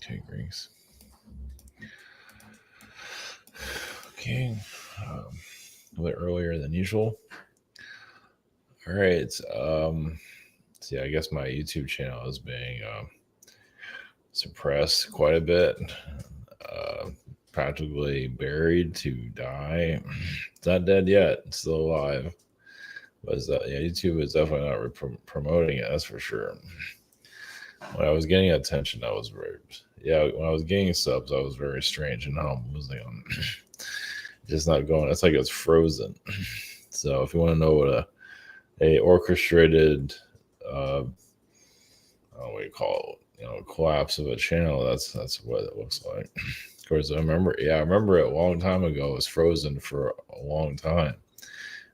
Okay, Greeks. Okay, a bit earlier than usual. All right. See, I guess my YouTube channel is being suppressed quite a bit. Uh, Practically buried to die. It's not dead yet. It's still alive. But YouTube is definitely not promoting it. That's for sure. When I was getting attention, I was very when I was getting subs, I was very strange, and now I'm losing them. Just not going. It's like it's frozen. So if you want to know what a orchestrated, I don't know what you call it, collapse of a channel, that's what it looks like. Of course, I remember it a long time ago. It was frozen for a long time,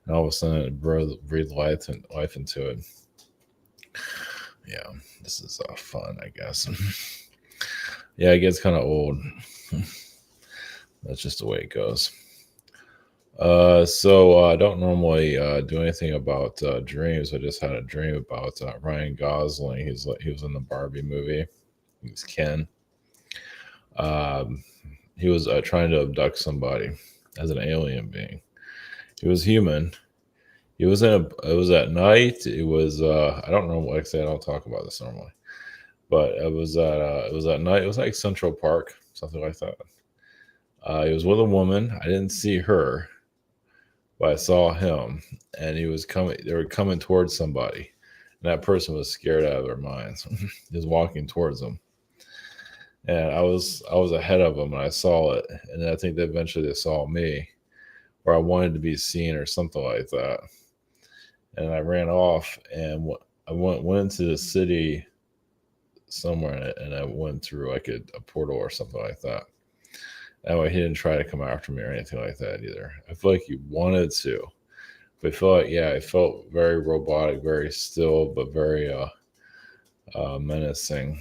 and all of a sudden it breathed life into it. Yeah, this is fun, I guess. Yeah, it gets kind of old. That's just the way it goes. So I don't normally do anything about dreams. I just had a dream about Ryan Gosling. He was in the Barbie movie. He was Ken. He was trying to abduct somebody as an alien being. He was human. It was at night. It was I don't know. Like I say, I don't talk about this normally, but it was at night. It was like Central Park, something like that. He was with a woman. I didn't see her, but I saw him, and he was coming. They were coming towards somebody, and that person was scared out of their minds. He was walking towards them, and I was ahead of them, and I saw it, and I think that eventually they saw me, or I wanted to be seen, or something like that, and I ran off, and I went into the city somewhere, and I went through like a portal or something like that. That way, he didn't try to come after me or anything like that either. I feel like he wanted to, but I feel like it felt very robotic, very still, but very menacing.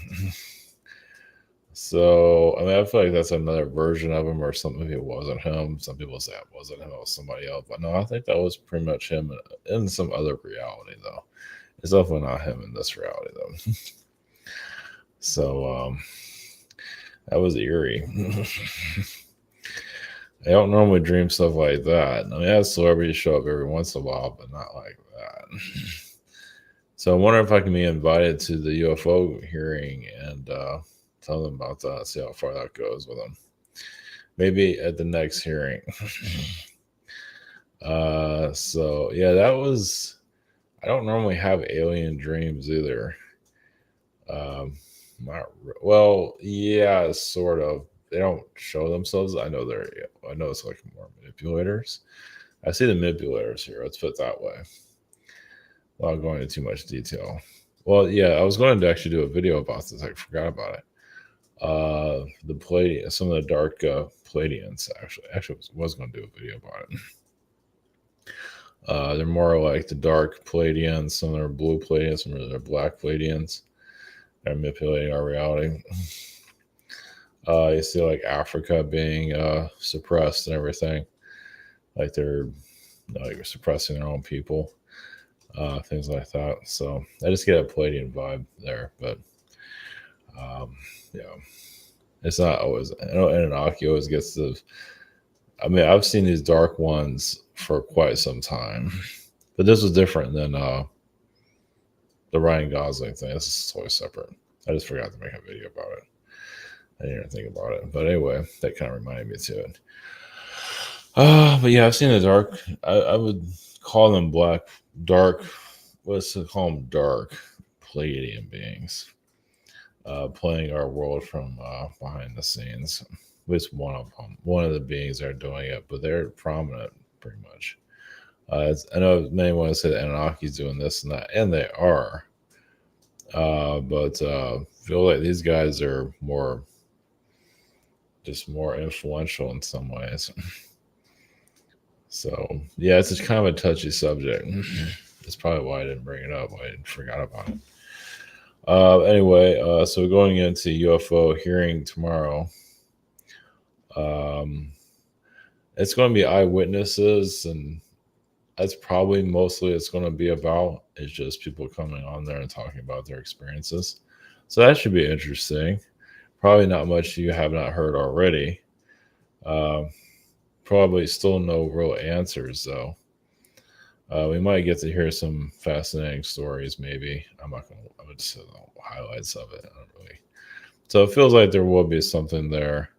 So I mean, I feel like that's another version of him, or something. Maybe it wasn't him. Some people say it wasn't him; it was somebody else. But no, I think that was pretty much him in some other reality, though. It's definitely not him in this reality, though. So that was eerie. I don't normally dream stuff like that. I mean, I have celebrities show up every once in a while, but not like that. So I wonder if I can be invited to the UFO hearing and tell them about that, see how far that goes with them. Maybe at the next hearing. So yeah, that was. I don't normally have alien dreams either. Well, yeah, sort of. They don't show themselves. I know it's like more manipulators. I see the manipulators here. Let's put it that way. Without going into too much detail. Well, yeah, I was going to actually do a video about this. I forgot about it. The Palladium, some of the dark Palladians. Actually, was going to do a video about it. They're more like the dark Palladians. Some are blue Palladians. Some are black Palladians. They're manipulating our reality. You see, like Africa being suppressed and everything. Like they're suppressing their own people. Things like that. So I just get a Palladian vibe there, but yeah, it's not always. I know Anunnaki always gets the. I mean, I've seen these dark ones for quite some time, but this was different than the Ryan Gosling thing. This is totally separate. I just forgot to make a video about it. I didn't even think about it, but anyway, that kind of reminded me to it. But yeah, I've seen the dark. I would call them dark. Let's call them dark Palladian beings, playing our world from behind the scenes. At least one of them, one of the beings are doing it, but they're prominent pretty much. I know many want to say that Anunnaki's doing this and that, and they are. But I feel like these guys are just more influential in some ways. So yeah, it's just kind of a touchy subject. That's probably why I didn't bring it up. I forgot about it. Anyway, so going into UFO hearing tomorrow. It's going to be eyewitnesses, and that's probably mostly it's going to be about. It's just people coming on there and talking about their experiences. So that should be interesting. Probably not much you have not heard already. Um, Probably still no real answers though. We might get to hear some fascinating stories. Maybe I'm not gonna. I'm just say the highlights of it. I don't really. So it feels like there will be something there.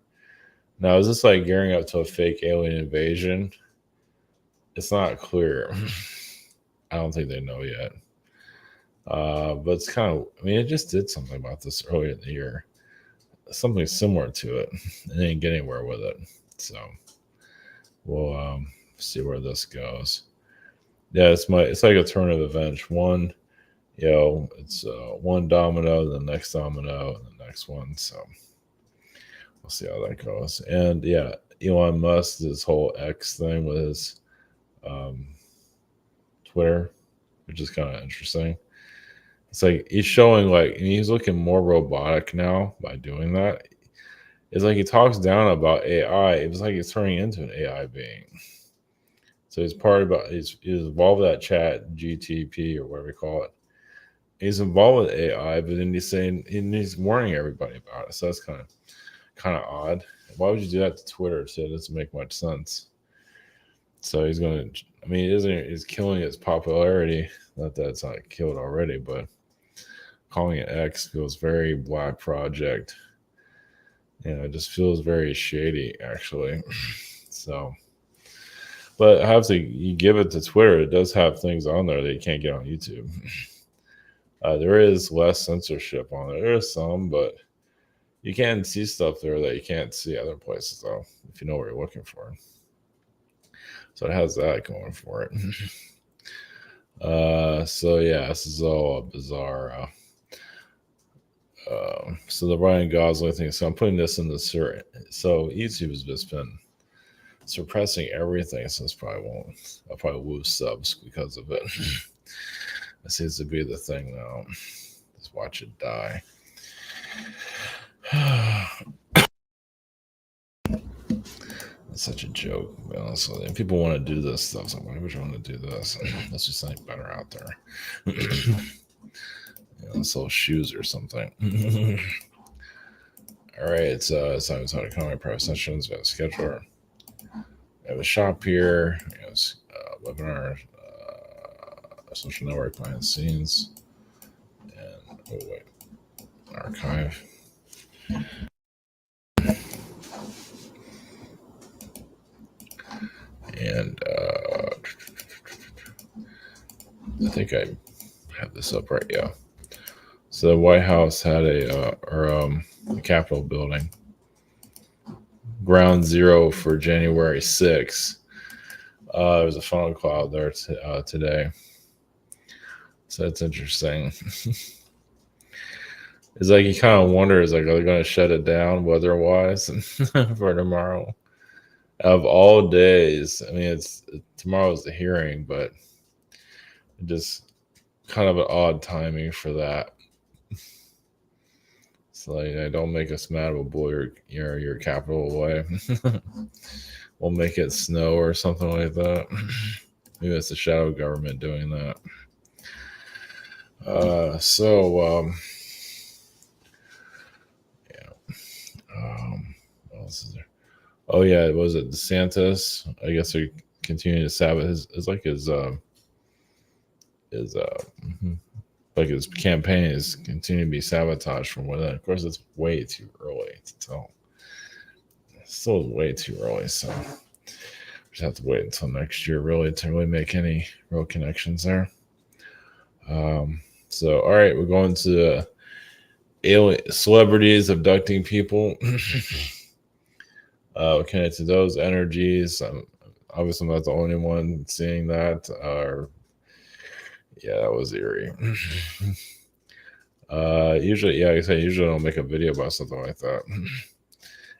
Now, is this like gearing up to a fake alien invasion? It's not clear. I don't think they know yet. But it's kind of. I mean, it just did something about this earlier in the year. Something similar to it, and they didn't get anywhere with it. So we'll see where this goes. Yeah, it's like a turn of events. One, it's one domino, the next domino, and the next one. So we'll see how that goes. And yeah, Elon Musk, this whole X thing with his um, Twitter, which is kind of interesting. It's like he's showing like he's looking more robotic now by doing that. It's like he talks down about AI. It was like he's turning into an AI being. So he's part about he's involved with that chat GTP or whatever we call it. He's involved with AI, but then he's saying and he's warning everybody about it. So that's kind of odd. Why would you do that to Twitter? So it doesn't make much sense. So he's gonna. I mean, he's killing its popularity. Not that it's not killed already, but calling it X feels very Black Project. It just feels very shady, actually. So, but I have to you give it to Twitter. It does have things on there that you can't get on YouTube. There is less censorship on there. There is some, but you can see stuff there that you can't see other places, though, if you know what you're looking for. So it has that going for it. So yeah, this is all a bizarre. So the Ryan Gosling thing. So I'm putting this in the so YouTube has just been suppressing everything since I'll probably lose subs because of it. It seems to be the thing now. Just watch it die. It's such a joke, honestly. And people want to do this stuff. So why would you want to do this? Let's just something better out there. Sell shoes or something. All right, it's time to talk economy private sessions. We have a scheduler. We have a shop here. We have webinar, social network behind the scenes, and archive. And I think I have this up right. Yeah. So the White House had the Capitol building, ground zero for January 6th. There was a phone call out there today. So that's interesting. It's like you kind of wonder, are they going to shut it down weather-wise for tomorrow? Of all days, I mean, tomorrow's the hearing, but just kind of an odd timing for that. It's like, don't make us mad. We'll blow your capital away. We'll make it snow or something like that. Maybe it's the shadow government doing that. What else is there? Oh yeah, was it DeSantis? I guess they're continuing to sabotage his campaign is continuing to be sabotaged from within. Of course, it's way too early to tell. It's still way too early, so we just have to wait until next year really to really make any real connections there. So all right, we're going to alien celebrities abducting people. Connected to those energies. Obviously, I'm not the only one seeing that. Yeah, that was eerie. Usually, like I say, usually I don't make a video about something like that.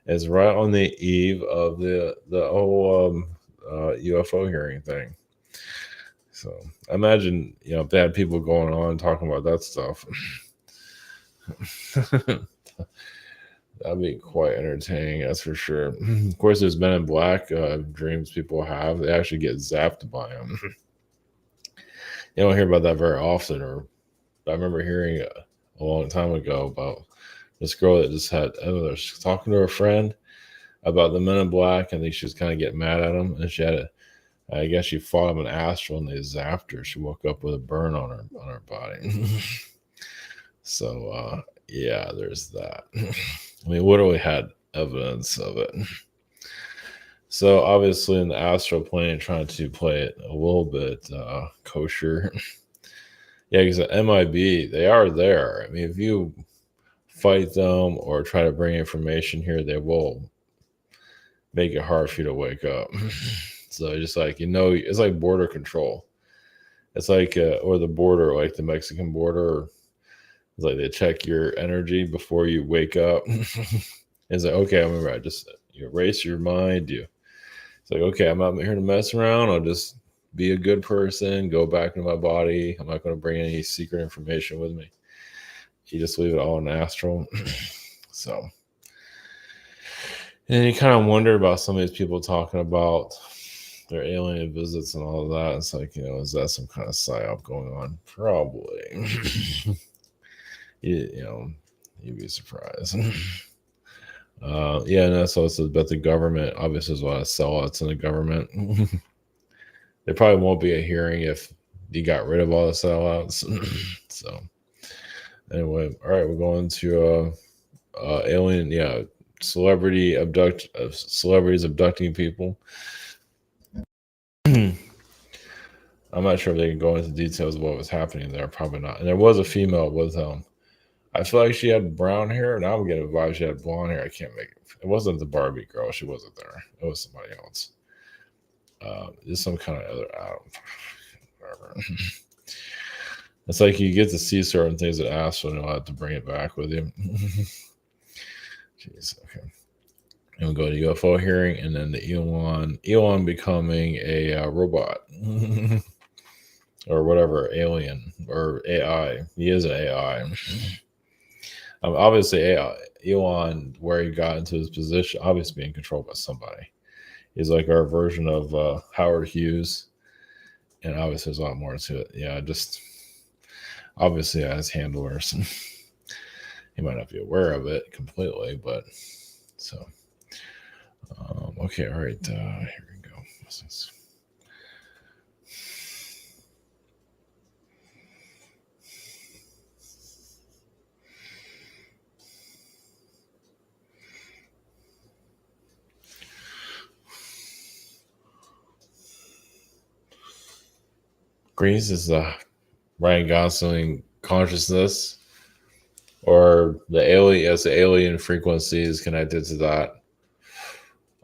It's right on the eve of the whole UFO hearing thing. So I imagine, if they had people going on talking about that stuff, that'd be quite entertaining, that's for sure. Of course, there's Men in Black dreams people have. They actually get zapped by them. You don't hear about that very often, I remember hearing a long time ago about This girl that just had, I don't know, she's talking to her friend about the Men in Black. I think she was kind of getting mad at him, and she had a, I guess she fought him an astral, and they zapped her. She woke up with a burn on her body. So yeah, there's that. I mean, literally had evidence of it. So obviously in the astral plane, trying to play it a little bit kosher. Yeah, because the MIB, they are there. I mean, if you fight them or try to bring information here, they will make it hard for you to wake up. So just like, it's like border control. It's like, or the border, like the Mexican border. It's like they check your energy before you wake up. It's like, okay, I'm right. Just you erase your mind. It's like, okay, I'm not here to mess around. I'll just be a good person, go back into my body. I'm not going to bring any secret information with me. You just leave it all in astral. So, and then you kind of wonder about some of these people talking about their alien visits and all of that. It's like, is that some kind of psyop going on? Probably. You'd be surprised. Yeah, and that's also about the government. Obviously, there's a lot of sellouts in the government. There probably won't be a hearing if you got rid of all the sellouts. So, anyway, all right, we're going to alien, celebrities abducting people. I'm not sure if they can go into details of what was happening there. Probably not. And there was a female with I feel like she had brown hair. Now I'm getting a vibe she had blonde hair. I can't make it. It wasn't the Barbie girl. She wasn't there. It was somebody else. Just some kind of other. I don't. Whatever. It's like you get to see certain things at Astro, and you'll have to bring it back with you. Jeez. Okay. And we'll go to UFO hearing, and then the Elon becoming a robot. Or whatever, alien or AI. He is an AI. Obviously, Elon, where he got into his position, obviously being controlled by somebody. He's like our version of Howard Hughes, and obviously there's a lot more to it. Yeah, just obviously as handlers. He might not be aware of it completely, but so. Okay, all right. Here we go. What's this? Greece is Ryan Gosling consciousness, or the alien frequency is connected to that,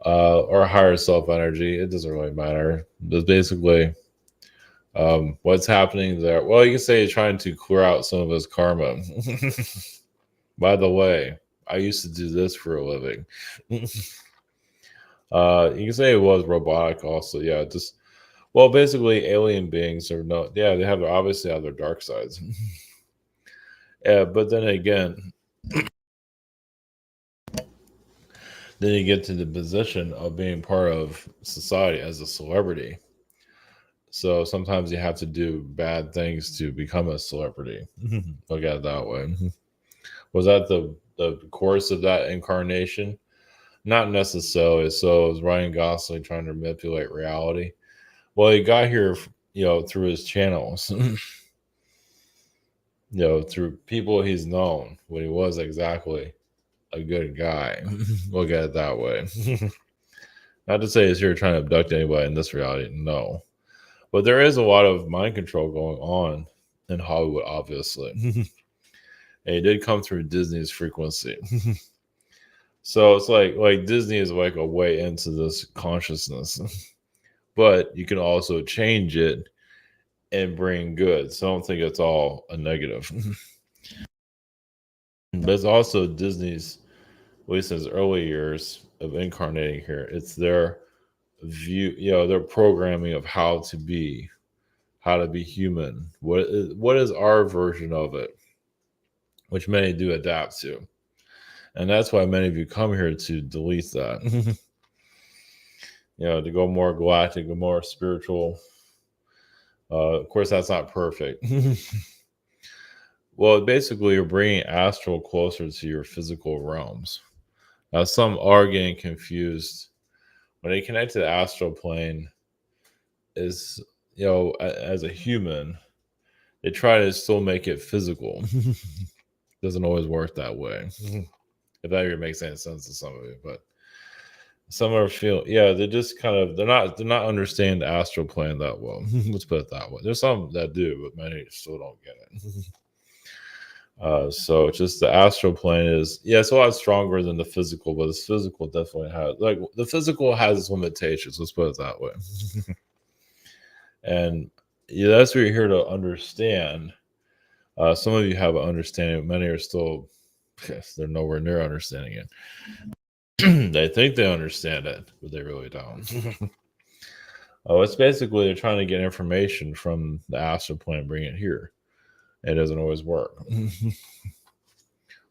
or higher self energy. It doesn't really matter. But basically, what's happening there? Well, you can say he's trying to clear out some of his karma. By the way, I used to do this for a living. You can say it was robotic also. Yeah, basically alien beings are no, yeah, they obviously have their dark sides. Yeah, but then again, then you get to the position of being part of society as a celebrity. So sometimes you have to do bad things to become a celebrity. Look at it that way. Was that the course of that incarnation? Not necessarily. So is Ryan Gosling trying to manipulate reality? Well, he got here, through his channels, through people he's known when he was exactly a good guy. Look at it that way. Not to say he's here trying to abduct anybody in this reality. No. But there is a lot of mind control going on in Hollywood, obviously. And it did come through Disney's frequency. So it's like Disney is like a way into this consciousness. But you can also change it and bring good. So I don't think it's all a negative. But it's also Disney's, at least in its early years of incarnating here, it's their view, their programming of how to be human. What is our version of it, which many do adapt to. And that's why many of you come here to delete that. To go more galactic, more spiritual. Of course, that's not perfect. Well, basically, you're bringing astral closer to your physical realms. Now, some are getting confused when they connect to the astral plane. Is as a human, they try to still make it physical. Doesn't always work that way. If that even makes any sense to some of you, but some are feel they're just kind of they're not understanding the astral plane that well. Let's put it that way. There's some that do, but many still don't get it. So just the astral plane is it's a lot stronger than the physical, but the physical definitely has the physical has its limitations. Let's put it that way. And that's what you're here to understand. Some of you have an understanding, but many are still they're nowhere near understanding it. They think they understand it, but they really don't. It's basically they're trying to get information from the astral plane and bring it here. It doesn't always work.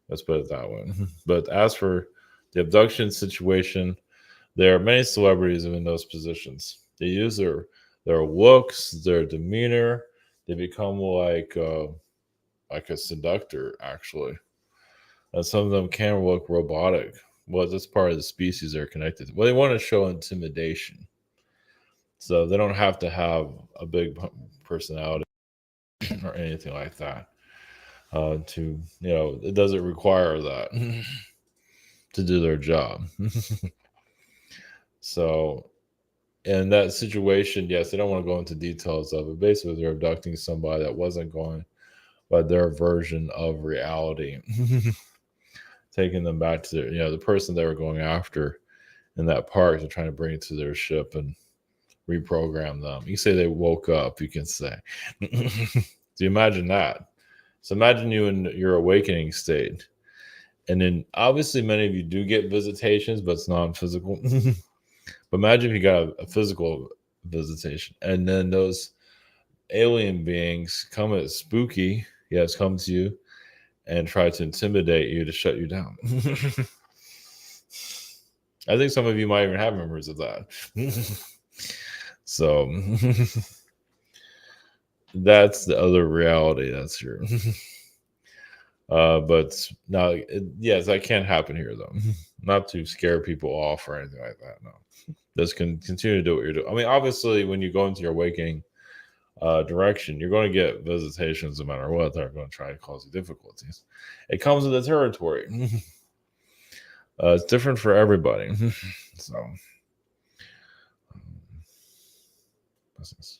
Let's put it that way. But as for the abduction situation, there are many celebrities in those positions. They use their looks, their demeanor. They become like a seductor, actually. And some of them can look robotic. Well, that's part of the species they're connected to. Well, they want to show intimidation. So they don't have to have a big personality or anything like that. It doesn't require that to do their job. So in that situation, yes, they don't want to go into details of it. Basically, they're abducting somebody that wasn't going by their version of reality, taking them back to their, the person they were going after in that park. They're trying to bring it to their ship and reprogram them. You say they woke up, you can say. Do you imagine that? So imagine you in your awakening state. And then obviously many of you do get visitations, but it's non-physical. But imagine if you got a physical visitation, and then those alien beings come as spooky, come to you and try to intimidate you to shut you down. I think some of you might even have memories of that. So that's the other reality. That's true. But now, yes, that can happen here, though. Not to scare people off or anything like that. No, just continue to do what you're doing. I mean, obviously, when you go into your waking direction, you're going to get visitations no matter what. They're going to try to cause you difficulties. It comes with the territory. It's different for everybody. So, business.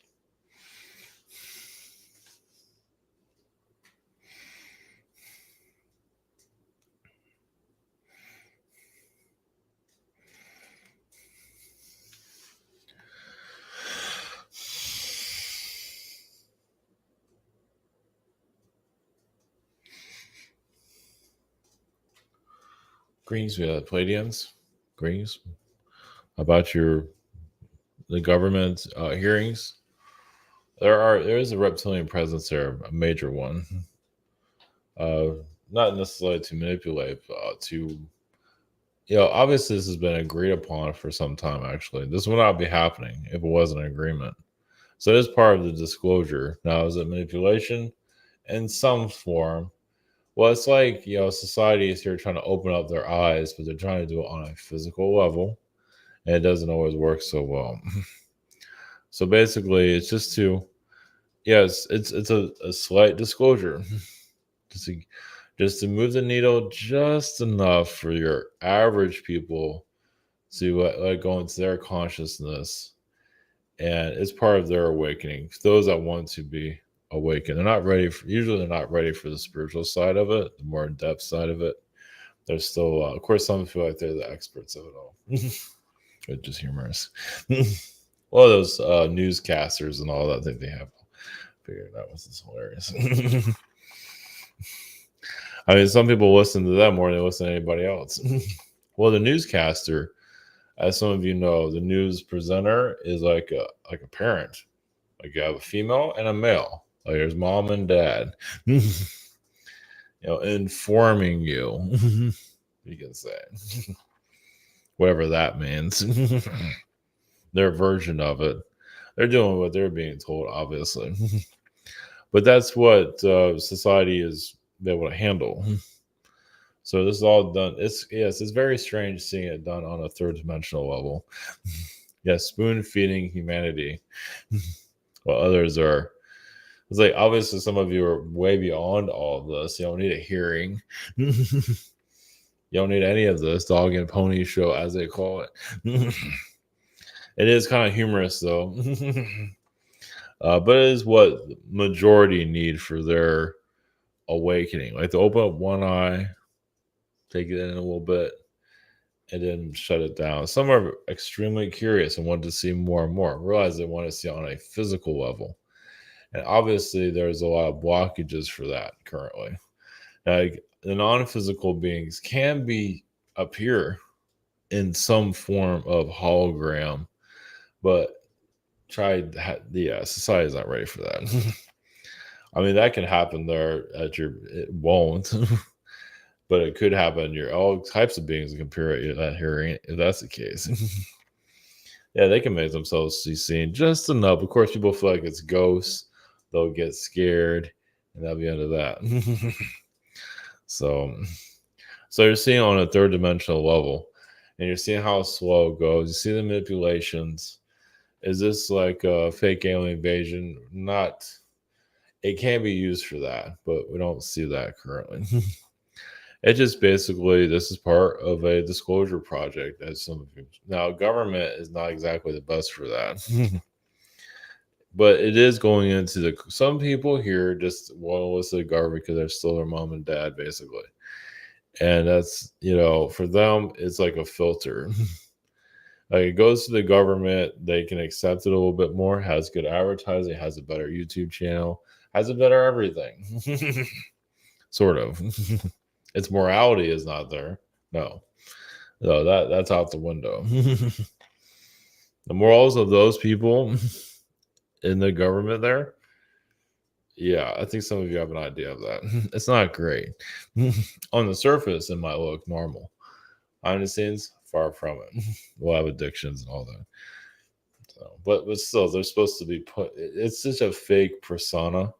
Greens, we have Palladians. Greens. About the government hearings. There is a reptilian presence there, a major one. Not necessarily to manipulate, to obviously this has been agreed upon for some time. Actually, this would not be happening if it wasn't an agreement. So it is part of the disclosure. Now, is it manipulation in some form? Well, it's like society is here trying to open up their eyes, but they're trying to do it on a physical level, and it doesn't always work so well. So basically, it's just it's a slight disclosure, just to move the needle just enough for your average people to let go into their consciousness, and it's part of their awakening. Those that want to be awakened, they're not ready. Usually, they're not ready for the spiritual side of it, the more in-depth side of it. They're still, of course, some feel like they're the experts of it all. It's just humorous. Well, those newscasters and all that, I think they have figured that was hilarious. I mean, some people listen to them more than they listen to anybody else. Well, the newscaster, as some of you know, the news presenter is like a parent. Like you have a female and a male. Like there's mom and dad. Informing you. You can say whatever that means. Their version of it. They're doing what they're being told, obviously. But that's what society is be able to handle. So this is all done. It's very strange seeing it done on a third dimensional level. Yes, spoon feeding humanity, while others are. It's like obviously some of you are way beyond all of this. You don't need a hearing. You don't need any of this dog and pony show, as they call it. It is kind of humorous though, but it is what majority need for their awakening. Like to open up one eye, take it in a little bit, and then shut it down. Some are extremely curious and want to see more and more. Realize they want to see on a physical level, and obviously there's a lot of blockages for that currently. Like the non-physical beings can be appear in some form of hologram, but society's not ready for that. I mean, that can happen there it won't, but it could happen. Your all types of beings can appear at that hearing if that's the case. Yeah, they can make themselves see seen just enough. Of course, people feel like it's ghosts; they'll get scared, and that'll be under that. so, so you're seeing on a third dimensional level, and you're seeing how slow it goes. You see the manipulations. Is this like a fake alien invasion? Not. It can be used for that, but we don't see that currently. It just basically this is part of a disclosure project, as some of you now. Government is not exactly the best for that, but it is going into the. Some people here just want to listen to the government because they're still their mom and dad, basically, and that's for them it's like a filter. Like it goes to the government, they can accept it a little bit more. Has good advertising, has a better YouTube channel, has a better everything, sort of. Its morality is not there. No, that's out the window. The morals of those people in the government there, yeah, I think some of you have an idea of that. It's not great. On the surface, it might look normal. Behind the scenes, far from it. We'll have addictions and all that. So, but still, they're supposed to be put. It's such a fake persona.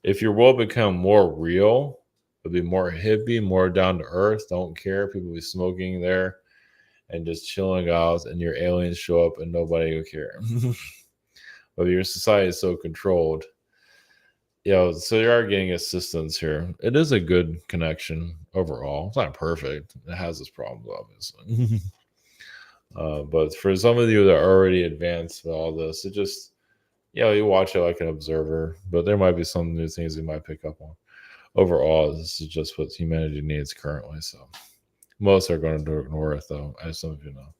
If your world become more real, it'll be more hippie, more down to earth. Don't care. People be smoking there and just chilling out, and your aliens show up and nobody will care. But your society is so controlled. So you are getting assistance here. It is a good connection overall. It's not perfect. It has its problems, obviously. But for some of you that are already advanced with all this, it just you watch it like an observer, but there might be some new things you might pick up on. Overall, this is just what humanity needs currently. So most are going to ignore it, though, as some of you know.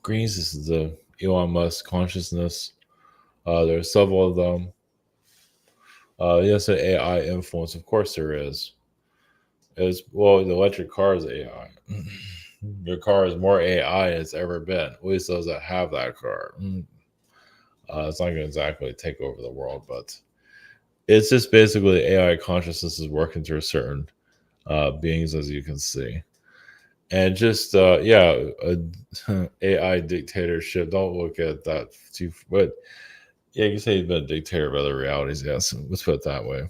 Greens is the Elon Musk consciousness. There's several of them. Yes, an AI influence. Of course, there is. The electric car is AI. Your car is more AI than it's ever been. At least those that have that car. It's not going to exactly take over the world, but it's just basically AI consciousness is working through certain beings, as you can see. And just AI dictatorship. Don't look at that too. But you can say he's been a dictator of other realities. Yes, let's put it that way.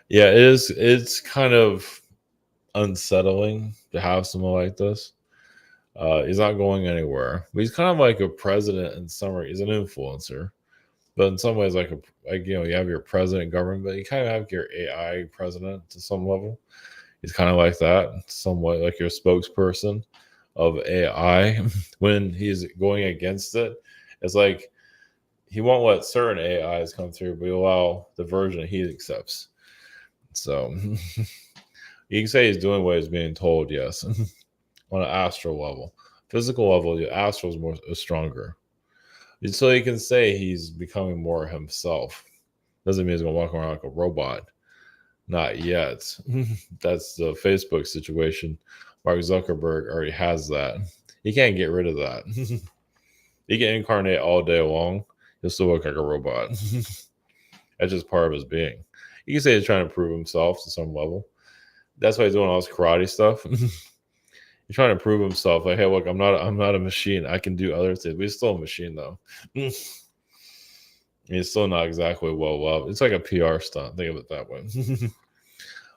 Yeah, it is. It's kind of unsettling to have someone like this. He's not going anywhere. But he's kind of like a president in some way. He's an influencer, but in some ways, you have your president government, but you kind of have your AI president to some level. He's kind of like that, somewhat like your spokesperson of AI. When he's going against it, it's like he won't let certain AIs come through, but he'll allow the version he accepts. So you can say he's doing what he's being told, yes, on an astral level. Physical level, the astral is stronger. So you can say he's becoming more himself. Doesn't mean he's going to walk around like a robot. Not yet. That's the Facebook situation. Mark Zuckerberg already has that. He can't get rid of that. He can incarnate all day long. He'll still look like a robot. That's just part of his being. You can say he's trying to prove himself to some level. That's why he's doing all this karate stuff. He's trying to prove himself. Like, hey, look, I'm not a machine. I can do other things. But he's still a machine, though. He's still not exactly well loved. It's like a PR stunt. Think of it that way.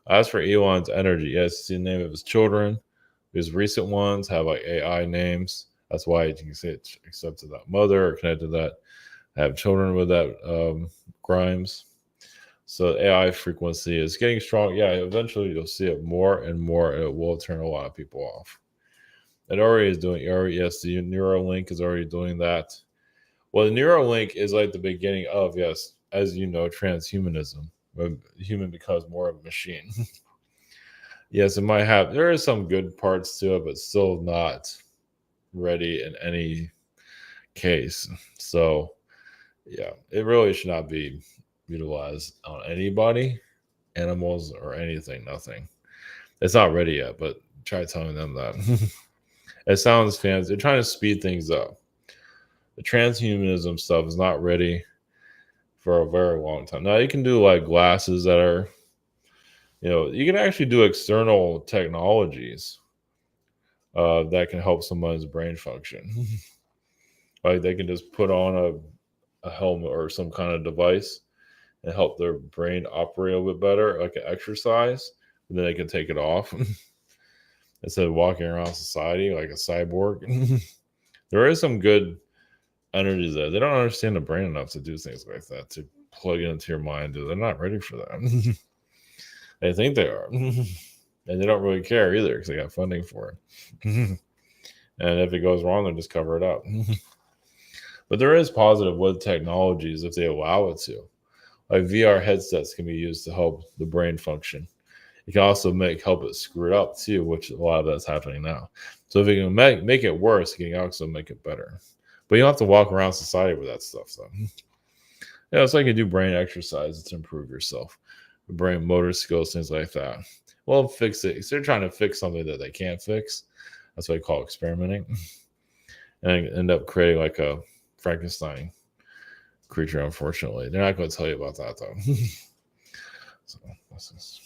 As for Elon's energy, yes, it's the name of his children. His recent ones have like AI names. That's why you can say it's accepted that mother or connected to that. Have children with that Grimes. So AI frequency is getting strong. Yeah, eventually you'll see it more and more, and it will turn a lot of people off. It already is doing. Yes, the Neuralink is already doing that. Well, the Neuralink is like the beginning of, yes, as you know, transhumanism, where the human becomes more of a machine. Yes, it might have. There is some good parts to it, but still not ready in any case. So, yeah, it really should not be utilized on anybody, animals, or anything. Nothing. It's not ready yet, but try telling them that. It sounds fancy. They're trying to speed things up. The transhumanism stuff is not ready for a very long time. Now you can do like glasses that are, you can actually do external technologies that can help someone's brain function. Like they can just put on a helmet or some kind of device and help their brain operate a little bit better, like an exercise, and then they can take it off instead of walking around society like a cyborg. There is some good energies there. They don't understand the brain enough to do things like that, to plug it into your mind. They're not ready for that. They think they are. And they don't really care either because they got funding for it. And if it goes wrong, they'll just cover it up. But there is positive with technologies if they allow it to. Like VR headsets can be used to help the brain function. It can also help it screw it up too, which a lot of that's happening now. So if it can make it worse, it can also make it better. But you don't have to walk around society with that stuff, though. Yeah, it's like you do brain exercises to improve yourself, brain motor skills, things like that. Well, fix it. So they're trying to fix something that they can't fix. That's what I call experimenting, and end up creating like a Frankenstein creature. Unfortunately, they're not going to tell you about that though. So this is.